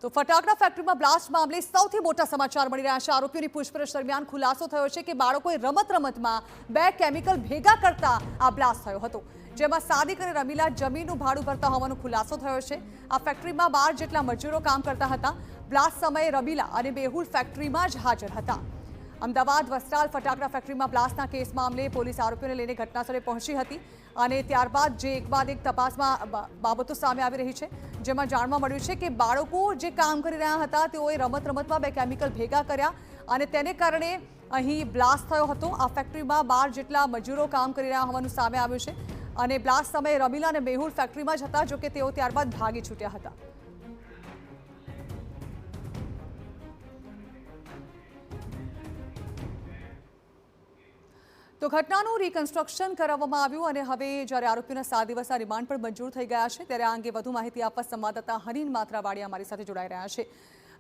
તો ફટાકડા ફેક્ટરીમાં બ્લાસ્ટ મામલે સૌથી મોટા સમાચાર મળી રહ્યા છે। આરોપીઓની પૂછપરછ દરમિયાન ખુલાસો થયો છે કે બાળકોએ રમતમાં બે કેમિકલ ભેગા કરતા આ બ્લાસ્ટ થયો હતો, જેમાં સાદિક અને રમીલા જમીનનું ભાડું ભરતા હોવાનો ખુલાસો થયો છે। આ ફેક્ટરીમાં 12 જેટલા મજૂરો કામ કરતા હતા। બ્લાસ્ટ સમયે રમીલા અને મેહુલ ફેક્ટરીમાં જ હાજર હતા। અમદાવાદ વસ્ત્રાલ ફટાકડા ફેક્ટરીમાં બ્લાસ્ટના કેસ મામલે પોલીસ આરોપીઓને લઈને ઘટનાસ્થળે પહોંચી હતી અને ત્યારબાદ જે એક બાદ એક તપાસમાં બાબતો સામે આવી રહી છે, જેમાં જાણવા મળ્યું છે કે બાળકો જે કામ કરી રહ્યા હતા તેઓએ રમતમાં બે કેમિકલ ભેગા કર્યા અને તેને કારણે અહીં બ્લાસ્ટ થયો હતો। આ ફેક્ટરીમાં 12 જેટલા મજૂરો કામ કરી રહ્યા હોવાનું સામે આવ્યું છે અને બ્લાસ્ટ સમયે રમીલા અને મેહુલ ફેક્ટરીમાં જ હતા, જો કે તેઓ ત્યારબાદ ભાગી છૂટ્યા હતા। તો ઘટનાનું રિકન્સ્ટ્રક્શન કરાવવામાં આવ્યું અને હવે જ્યારે આરોપીઓના 7 દિવસના રિમાન્ડ પણ મંજૂર થઈ ગયા છે, ત્યારે આ અંગે વધુ માહિતી આપવા સંવાદદાતા હરીન માત્રાવાડી અમારી સાથે જોડાઈ રહ્યા છે।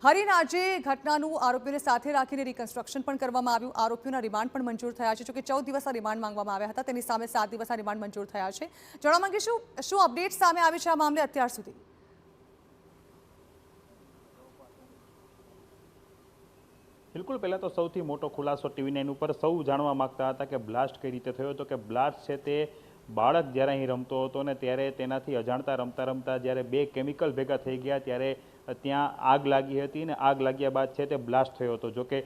હરીન, આજે ઘટનાનું આરોપીઓને સાથે રાખીને રિકન્સ્ટ્રક્શન પણ કરવામાં આવ્યું, આરોપીઓના રિમાન્ડ પણ મંજૂર થયા છે। જોકે 14 દિવસના રિમાન્ડ માંગવામાં આવ્યા હતા, તેની સામે 7 દિવસના રિમાન્ડ મંજૂર થયા છે। જાણવા માંગીશું શું અપડેટ સામે આવી છે આ મામલે અત્યાર સુધી? બિલકુલ, પહેલાં તો સૌથી મોટો ખુલાસો TV9 ઉપર સૌ જાણવા માગતા હતા કે બ્લાસ્ટ કઈ રીતે થયો હતો। કે બ્લાસ્ટ છે તે બાળક જ્યારે અહીં રમતો હતો ને ત્યારે તેનાથી અજાણતા રમતા જ્યારે બે કેમિકલ ભેગા થઈ ગયા ત્યારે ત્યાં આગ લાગી હતી ને આગ લાગ્યા બાદ છે તે બ્લાસ્ટ થયો હતો। જોકે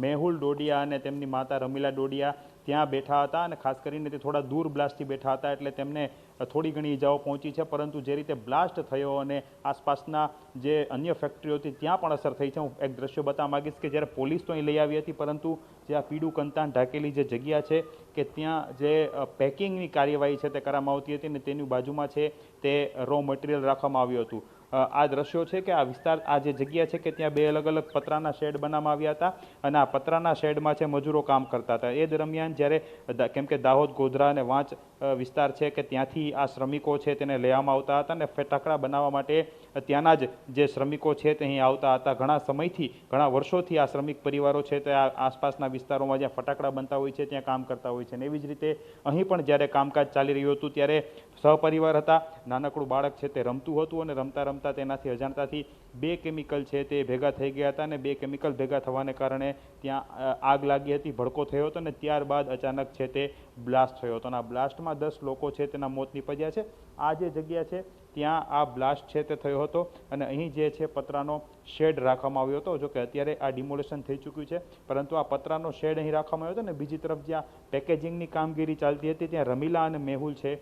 મેહુલ ડોડિયા અને તેમની માતા રમીલા ડોડિયા ત્યાં બેઠા હતા અને ખાસ કરીને તે થોડા દૂર બ્લાસ્ટથી બેઠા હતા, એટલે તેમને થોડી ઘણી ઈજાઓ પહોંચી છે। પરંતુ જે રીતે બ્લાસ્ટ થયો અને આસપાસના જે અન્ય ફેક્ટરીઓ હતી ત્યાં પણ અસર થઈ છે। હું એક દ્રશ્ય બતાવવા માગીશ કે જ્યારે પોલીસ તો અહીં લઈ આવી હતી, પરંતુ જે આ પીળું કંતાન ઢાંકેલી જે જગ્યા છે કે ત્યાં જે પેકિંગની કાર્યવાહી છે તે કરવામાં આવતી હતી અને તેની બાજુમાં છે તે રો મટીરિયલ રાખવામાં આવ્યું હતું। આ દ્રશ્યો છે કે આ વિસ્તાર, આ જે જગ્યા છે કે ત્યાં બે અલગ અલગ પતરાના શેડ બનાવવામાં આવ્યા હતા અને આ પતરાના શેડમાં છે મજૂરો કામ કરતા હતા। એ દરમિયાન જ્યારે કેમ કે દાહોદ, ગોધરા અને વાંચ વિસ્તાર છે કે ત્યાંથી આ શ્રમિકો છે તેને લેવામાં આવતા હતા અને ફટાકડા બનાવવા માટે ત્યાંના જ જે શ્રમિકો છે તે અહીં આવતા હતા। ઘણા સમયથી, ઘણા વર્ષોથી આ શ્રમિક પરિવારો છે તે આસપાસના વિસ્તારોમાં જ્યાં ફટાકડા બનતા હોય છે ત્યાં કામ કરતા હોય છે અને એવી જ રીતે અહીં પણ જ્યારે કામકાજ ચાલી રહ્યું હતું ત્યારે સહપરિવાર હતા, નાનકડું બાળક છે તે રમતું હતું અને રમતા રમતા તેનાથી અજાણતાથી બે કેમિકલ છે તે ભેગા થઈ ગયા હતા અને બે કેમિકલ ભેગા થવાને કારણે ત્યાં આગ લાગી હતી, ભડકો થયો હતો અને ત્યારબાદ અચાનક છે તે બ્લાસ્ટ થયો હતો અને આ બ્લાસ્ટમાં 10 લોકો છે તેના મોત નીપજ્યા છે। આ જે જગ્યા છે ત્યાં આ બ્લાસ્ટ છે તે થયો હતો અને અહીં જે છે પતરાનો શેડ રાખવામાં આવ્યો હતો। જો કે અત્યારે આ ડિમોલેશન થઈ ચૂક્યું છે, પરંતુ આ પતરાનો શેડ અહીં રાખવામાં આવ્યો હતો અને બીજી તરફ જ્યાં પેકેજિંગની કામગીરી ચાલતી હતી ત્યાં રમીલા અને મેહુલ છે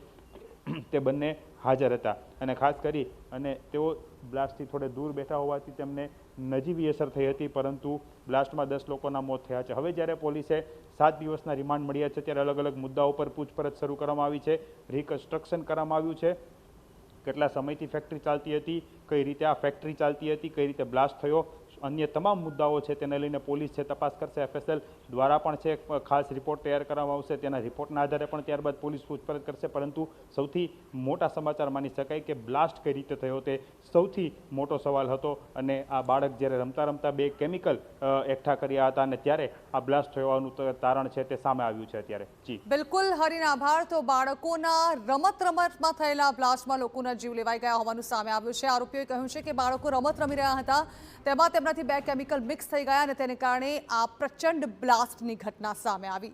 તે બંને હાજર હતા અને ખાસ કરી અને તેઓ બ્લાસ્ટથી થોડે દૂર બેઠા હોવાથી તેમને નજીવી અસર થઈ હતી, પરંતુ બ્લાસ્ટમાં 10 લોકોના મોત થયા છે। હવે જ્યારે પોલીસે 7 દિવસના રિમાન્ડ મળ્યા છે ત્યારે અલગ અલગ મુદ્દાઓ પર પૂછપરછ શરૂ કરવામાં આવી છે, રિકન્સ્ટ્રક્શન કરવામાં આવ્યું છે, કેટલા સમયથી ફેક્ટરી ચાલતી હતી, કઈ રીતે આ ફેક્ટરી ચાલતી હતી, કઈ રીતે બ્લાસ્ટ થયો, અન્ય તમામ મુદ્દાઓ છે તેને લઈને પોલીસ છે તપાસ કરશે। FSL દ્વારા પણ છે ખાસ રિપોર્ટ તૈયાર કરવામાં આવશે, તેના રિપોર્ટના આધારે પણ ત્યારબાદ પોલીસ પૂછપરછ કરશે। પરંતુ સૌથી મોટા સમાચાર માની શકાય કે બ્લાસ્ટ કઈ રીતે થયો તે સૌથી મોટો સવાલ હતો અને આ બાળક જ્યારે રમતા રમતા બે કેમિકલ એકઠા કર્યા હતા અને ત્યારે આ બ્લાસ્ટ થવાનું તારણ છે તે સામે આવ્યું છે અત્યારે। જી બિલકુલ હરીન, આભાર। તો બાળકોના રમતમાં થયેલા બ્લાસ્ટમાં લોકોના જીવ લેવાઈ ગયા હોવાનું સામે આવ્યું છે। આરોપીઓએ કહ્યું છે કે બાળકો રમત રમી રહ્યા હતા, તેમાં તેમનાથી બે કેમિકલ મિક્સ થઈ ગયા અને તેને કારણે આ પ્રચંડ બ્લાસ્ટની ઘટના સામે આવી।